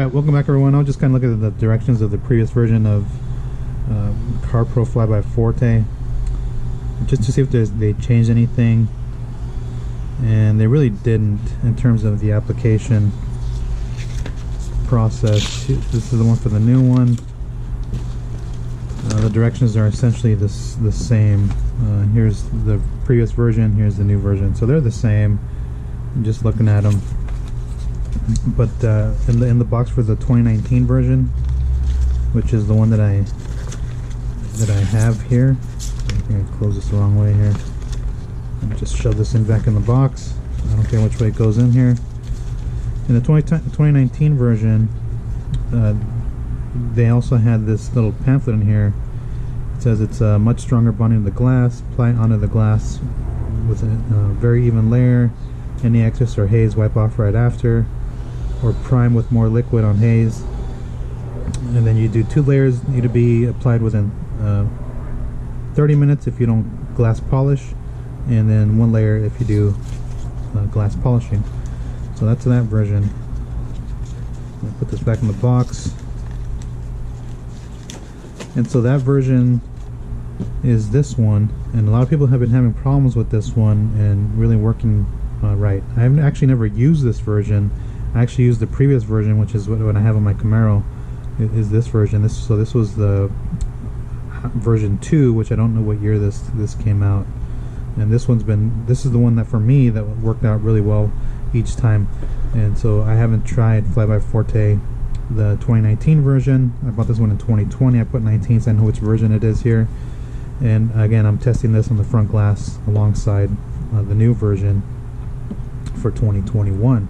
Alright, welcome back everyone. I'll just kind of look at the directions of the previous version of CarPro Flyby Forte just to see if they changed anything, and they really didn't in terms of the application process. This is the one for the new one. The directions are essentially the same. Here's the previous version, here's the new version, so they're the same. I'm just looking at them. But in the box for the 2019 version, which is the one that I have here, I think I closed this the wrong way here. Let me just shove this in back in the box. I don't care which way it goes in here. In the 2019 version, they also had this little pamphlet in here. It says it's a much stronger bonding to the glass. Apply onto the glass with a very even layer. Any excess or haze wipe off right after, or prime with more liquid on haze. And then you do 2 layers, need to be applied within 30 minutes if you don't glass polish, and then 1 layer if you do glass polishing. So that's that version. I'll put this back in the box. And so that version is this one, and a lot of people have been having problems with this one and really working right. I've actually never used this version. I actually used the previous version, which is what I have on my Camaro, is this version. So this was the version 2, which I don't know what year this came out. And this is the one that for me that worked out really well each time. And so I haven't tried Flyby Forte, the 2019 version. I bought this one in 2020. I put 19 so I know which version it is here. And again, I'm testing this on the front glass alongside the new version for 2021.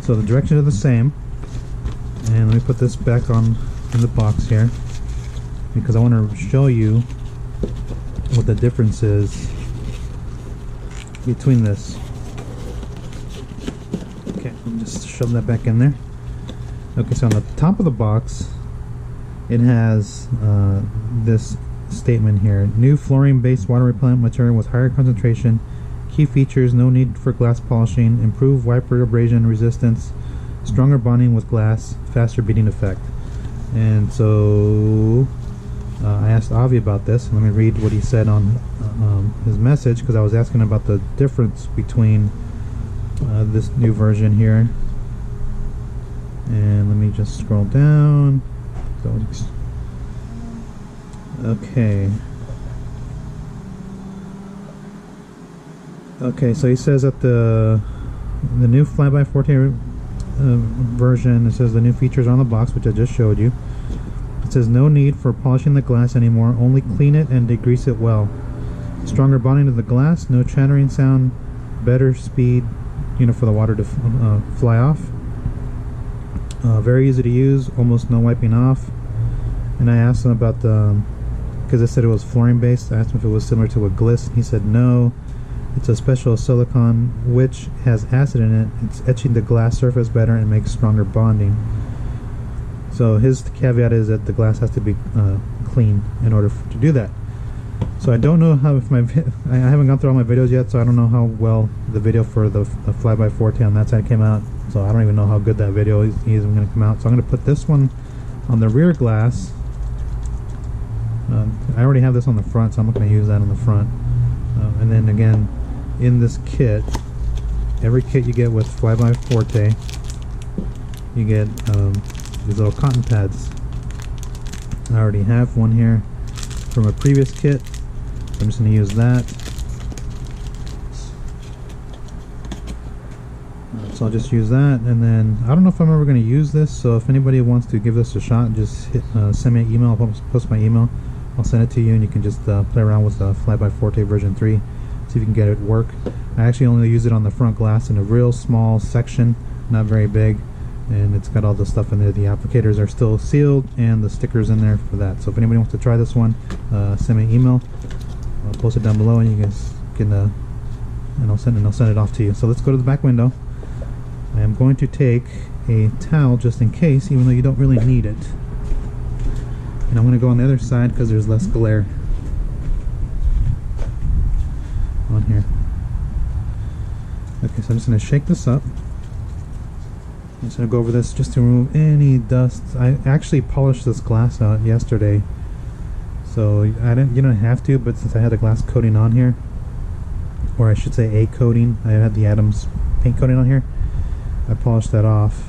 So the directions are the same, and let me put this back on in the box here because I want to show you what the difference is between this. Okay, let me just shove that back in there. Okay, so on the top of the box it has this statement here: new fluorine-based water repellent material with higher concentration. Key features: no need for glass polishing, improved wiper abrasion resistance, stronger bonding with glass, faster beading effect. And so I asked Avi about this. Let me read what he said on his message, because I was asking about the difference between this new version here. And let me just scroll down. Okay. Okay, so he says that the new Flyby Forte version, it says the new features on the box, which I just showed you. It says no need for polishing the glass anymore, only clean it and degrease it well. Stronger bonding to the glass, no chattering sound, better speed, for the water to fly off. Very easy to use, almost no wiping off. And I asked him about because they said it was fluorine based. I asked him if it was similar to a gliss, and he said no. It's a special silicone which has acid in it. It's etching the glass surface better and makes stronger bonding. So his caveat is that the glass has to be clean in order to do that. So I don't know how, I haven't gone through all my videos yet, so I don't know how well the video for the Flyby Forte on that side came out. So I don't even know how good that video is even going to come out. So I'm going to put this one on the rear glass. I already have this on the front, so I'm not going to use that on the front. And then again, in this kit, every kit you get with Flyby Forte, you get these little cotton pads. I already have one here from a previous kit. I'm just going to use that. So I'll just use that, and then I don't know if I'm ever going to use this, so if anybody wants to give this a shot, just send me an email. I'll post my email. I'll send it to you, and you can just play around with the Flyby Forte version 3. See if you can get it to work. I actually only use it on the front glass in a real small section, not very big, and it's got all the stuff in there. The applicators are still sealed and the stickers in there for that. So if anybody wants to try this one, send me an email. I'll post it down below, and you guys can and I'll send it off to you. So let's go to the back window. I am going to take a towel just in case, even though you don't really need it. And I'm going to go on the other side because there's less glare on here. Okay, so I'm just going to shake this up. I'm just gonna go over this just to remove any dust. I actually polished this glass out yesterday, so you don't have to, but since I had a glass coating on here, or I should say a coating, I had the Adams paint coating on here, I polished that off,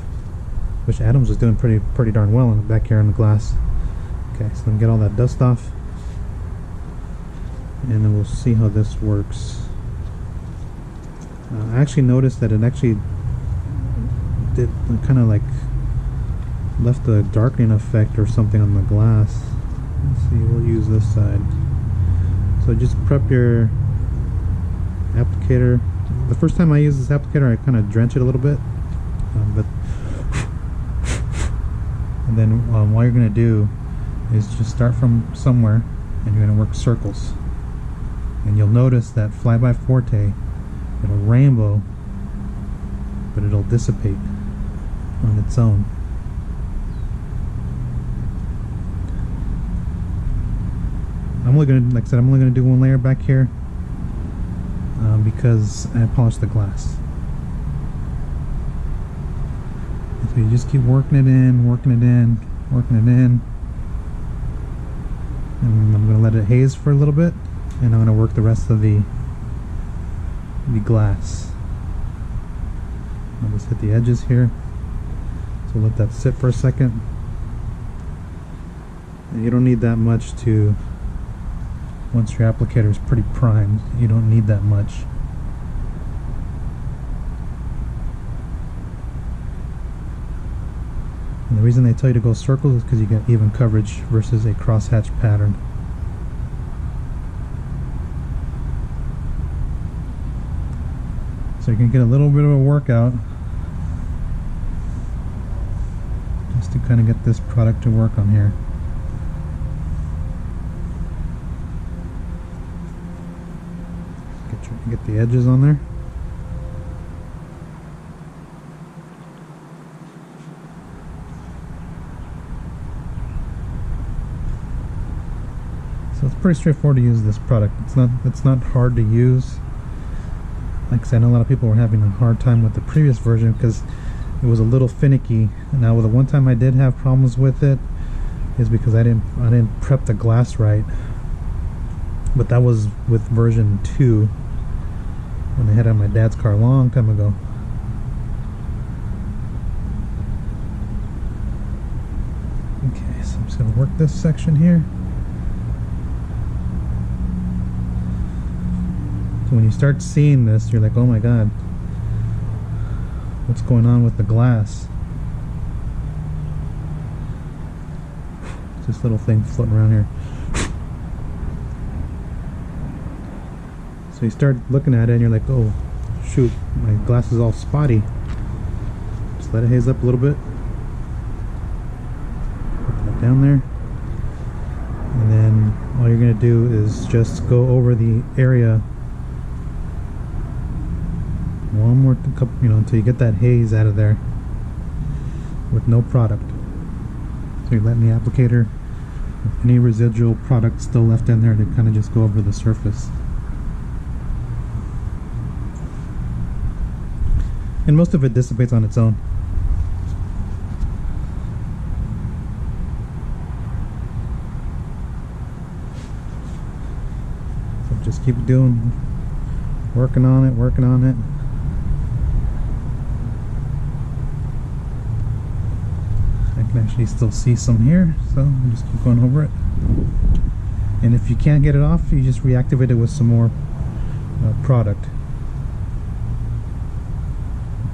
which Adams was doing pretty darn well in the back here on the glass. Okay, so let me get all that dust off, and then we'll see how this works. I actually noticed that it actually did kind of like left a darkening effect or something on the glass. Let's see, we'll use this side. So just prep your applicator. The first time I use this applicator, I kind of drench it a little bit, and then what you're going to do is just start from somewhere, and you're going to work circles, and you'll notice that Flyby Forte, it'll rainbow, but it'll dissipate on its own. I'm only gonna, like I said, I'm only gonna do one layer back here because I polished the glass. So you just keep working it in, working it in, working it in, and I'm gonna let it haze for a little bit, and I'm gonna work the rest of the glass. I'll just hit the edges here. So let that sit for a second. And you don't need that much to, once your applicator is pretty primed, you don't need that much. And the reason they tell you to go circles is because you get even coverage versus a crosshatch pattern. So you can get a little bit of a workout just to kind of get this product to work on here. Get the edges on there. So it's pretty straightforward to use this product. It's not hard to use. Like I said, I know a lot of people were having a hard time with the previous version because it was a little finicky. Now, the one time I did have problems with it is because I didn't prep the glass right. But that was with version 2 when I had it on my dad's car a long time ago. Okay, so I'm just gonna work this section here. When you start seeing this, you're like, oh my god, what's going on with the glass? It's this little thing floating around here. So you start looking at it and you're like, oh shoot, my glass is all spotty. Just let it haze up a little bit. Put that down there. And then all you're gonna do is just go over the area one more couple, until you get that haze out of there with no product. So you're letting the applicator, any residual product still left in there, to kind of just go over the surface. And most of it dissipates on its own. So just keep working on it, working on it. I can actually still see some here, so I'll just keep going over it. And if you can't get it off, you just reactivate it with some more product.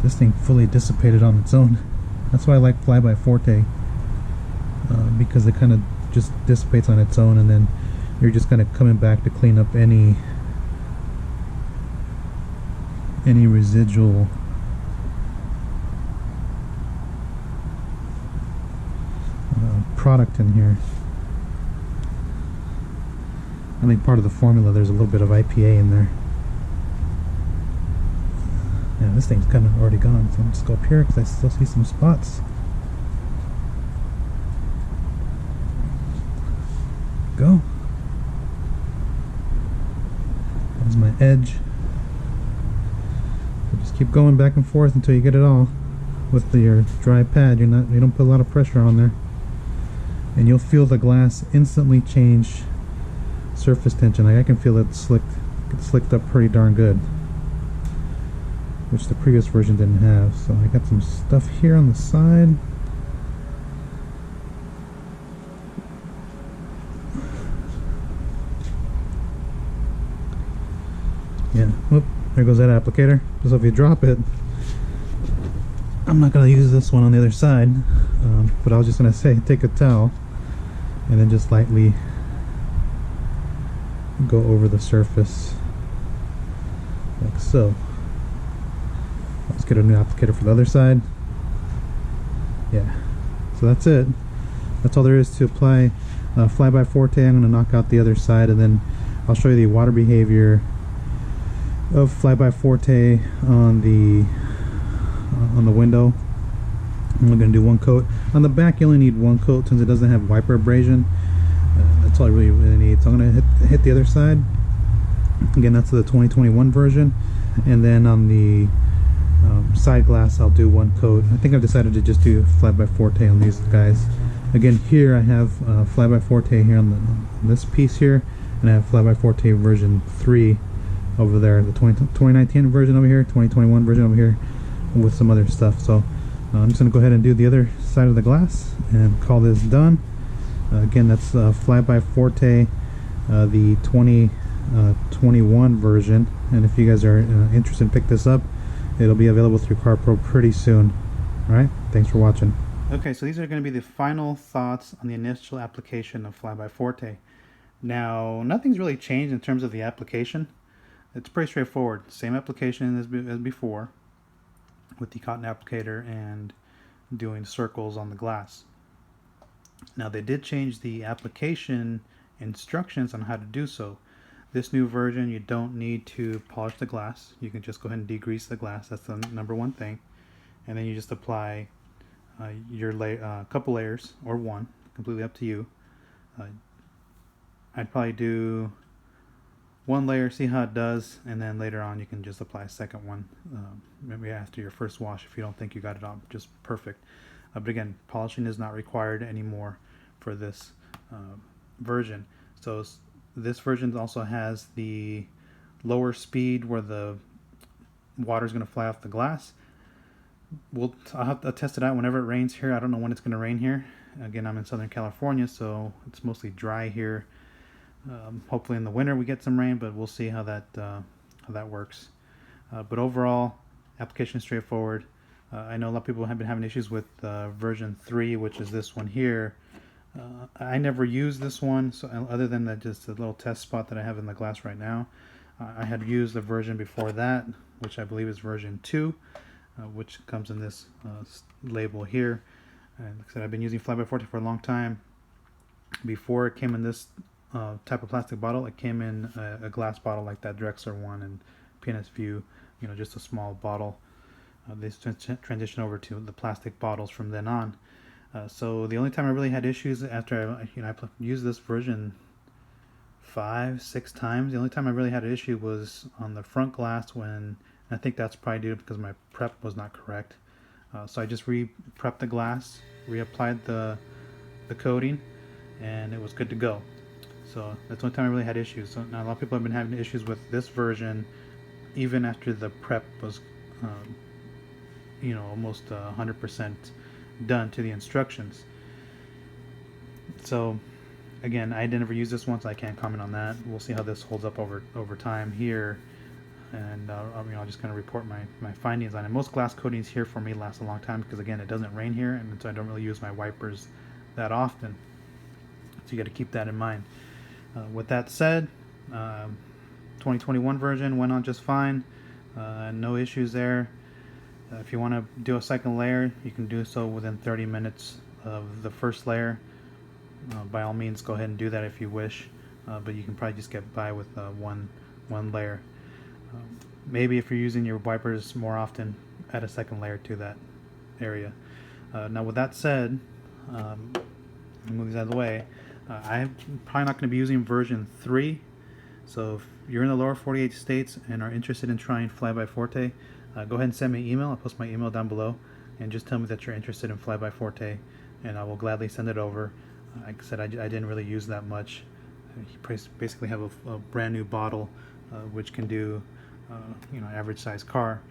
This thing fully dissipated on its own. That's why I like Flyby Forte, because it kind of just dissipates on its own, and then you're just kind of coming back to clean up any residual product in here. I think part of the formula, there's a little bit of IPA in there. Yeah, this thing's kind of already gone, so I'll just go up here because I still see some spots. Go. There's my edge. So just keep going back and forth until you get it all. with your dry pad. You don't put a lot of pressure on there, and you'll feel the glass instantly change surface tension. Like I can feel it slicked up pretty darn good, which the previous version didn't have. So I got some stuff here on the side. Yeah, whoop, there goes that applicator. So if you drop it, I'm not going to use this one on the other side, but I was just going to say, take a towel and then just lightly go over the surface like so. Let's get a new applicator for the other side. Yeah, so that's it. That's all there is to apply Flyby Forte. I'm going to knock out the other side, and then I'll show you the water behavior of Flyby Forte on the window. I'm going to do one coat. On the back you only need one coat since it doesn't have wiper abrasion. That's all I really need. So I'm going to hit the other side. Again, that's the 2021 version. And then on the side glass I'll do one coat. I think I've decided to just do Flyby Forte on these guys. Again, here I have Flyby Forte here on this piece here, and I have Flyby Forte version 3 over there, the 2019 version over here, 2021 version over here, with some other stuff. So I'm just going to go ahead and do the other side of the glass and call this done. Again, that's Flyby Forte, the 2021 version, and if you guys are interested in pick this up, it'll be available through CarPro pretty soon. Alright, thanks for watching. Okay, so these are going to be the final thoughts on the initial application of Flyby Forte. Now, nothing's really changed in terms of the application. It's pretty straightforward. Same application as before, with the cotton applicator and doing circles on the glass. Now they did change the application instructions on how to do so. This new version, you don't need to polish the glass. You can just go ahead and degrease the glass. That's the number one thing. And then you just apply your couple layers, or one, completely up to you. I'd probably do one layer, see how it does, and then later on you can just apply a second one, maybe after your first wash if you don't think you got it on just perfect. But again, polishing is not required anymore for this version. So this version also has the lower speed where the water is going to fly off the glass. I'll have to test it out whenever it rains here. I don't know when it's going to rain here. Again, I'm in Southern California, so it's mostly dry here. Hopefully in the winter we get some rain, but we'll see how that works. But overall, application is straightforward. I know a lot of people have been having issues with version 3, which is this one here. I never used this one, so other than that, just a little test spot that I have in the glass right now. I had used the version before that, which I believe is version 2, which comes in this label here. And like I said, I've been using Flyby Forte for a long time. Before it came in this type of plastic bottle, it came in a glass bottle like that Drexler one and PNS View, just a small bottle. They transitioned over to the plastic bottles from then on. So the only time I really had issues after I used this version 5-6 times, the only time I really had an issue was on the front glass, when I think that's probably due because my prep was not correct. So I just pre-prepped the glass, reapplied the coating, and it was good to go. So that's the only time I really had issues. So now a lot of people have been having issues with this version even after the prep was almost 100% done to the instructions. So again, I never used this one, so I can't comment on that. We'll see how this holds up over time here, and I'll just kind of report my findings on it. Most glass coatings here for me last a long time because again, it doesn't rain here, and so I don't really use my wipers that often. So you got to keep that in mind. With that said, 2021 version went on just fine. No issues there. If you want to do a second layer, you can do so within 30 minutes of the first layer. By all means, go ahead and do that if you wish, but you can probably just get by with one layer. Maybe if you're using your wipers more often, add a second layer to that area. Now with that said, move these out of the way. I'm probably not going to be using version 3, so if you're in the lower 48 states and are interested in trying Flyby Forte, go ahead and send me an email. I'll post my email down below, and just tell me that you're interested in Flyby Forte, and I will gladly send it over. Like I said, I didn't really use that much. You basically have a brand new bottle, which can do average size car.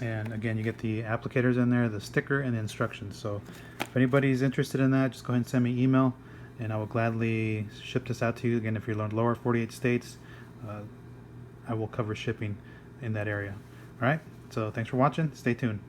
And again, you get the applicators in there, the sticker, and the instructions. So if anybody's interested in that, just go ahead and send me an email, and I will gladly ship this out to you. Again, if you're in lower 48 states, I will cover shipping in that area. All right, so thanks for watching. Stay tuned.